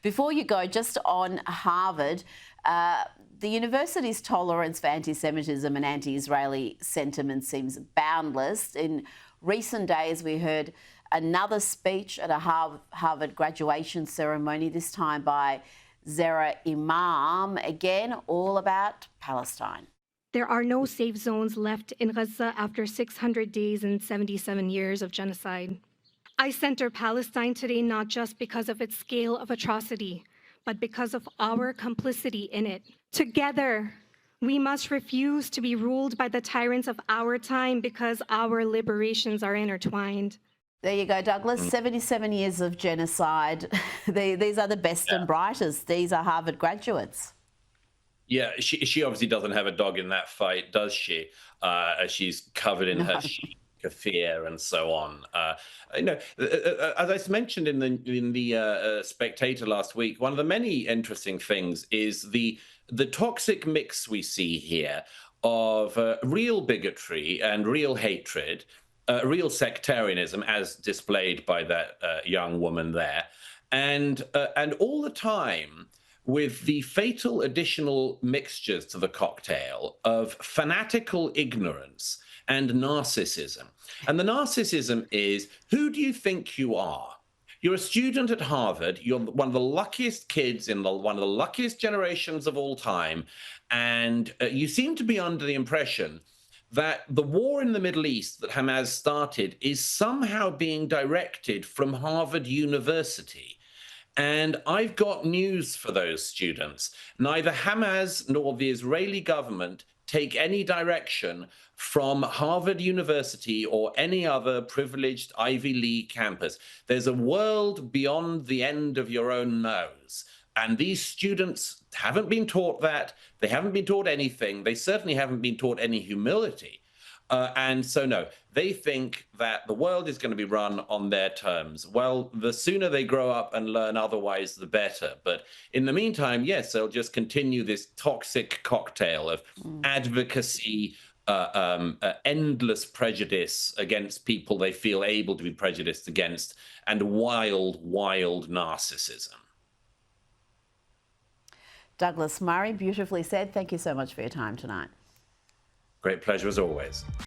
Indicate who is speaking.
Speaker 1: Before you go, just on Harvard, the university's tolerance for anti-Semitism and anti-Israeli sentiment seems boundless. In recent days, we heard another speech at a Harvard graduation ceremony, this time by Zara Imam, again, all about Palestine.
Speaker 2: There are no safe zones left in Gaza after 600 days and 77 years of genocide. I center Palestine today not just because of its scale of atrocity, but because of our complicity in it. Together, we must refuse to be ruled by the tyrants of our time because our liberations are intertwined.
Speaker 1: There you go, Douglas. 77 years of genocide. These are the best and brightest. These are Harvard graduates.
Speaker 3: Yeah, she obviously doesn't have a dog in that fight, does she? She's covered in her kefir and so on. As I mentioned in the Spectator last week, one of the many interesting things is the toxic mix we see here of real bigotry and real hatred, real sectarianism, as displayed by that young woman there, and all the time with the fatal additional mixtures to the cocktail of fanatical ignorance and narcissism. And the narcissism is, who do you think you are? You're a student at Harvard. You're one of the luckiest kids in one of the luckiest generations of all time. And you seem to be under the impression that the war in the Middle East that Hamas started is somehow being directed from Harvard University. And I've got news for those students. Neither Hamas nor the Israeli government take any direction from Harvard University or any other privileged Ivy League campus. There's a world beyond the end of your own nose. And these students haven't been taught that. They haven't been taught anything. They certainly haven't been taught any humility. And so, no, they think that the world is going to be run on their terms. Well, the sooner they grow up and learn otherwise, the better. But in the meantime, yes, they'll just continue this toxic cocktail of advocacy, endless prejudice against people they feel able to be prejudiced against, and wild, wild narcissism.
Speaker 1: Douglas Murray, beautifully said. Thank you so much for your time tonight.
Speaker 3: Great pleasure as always.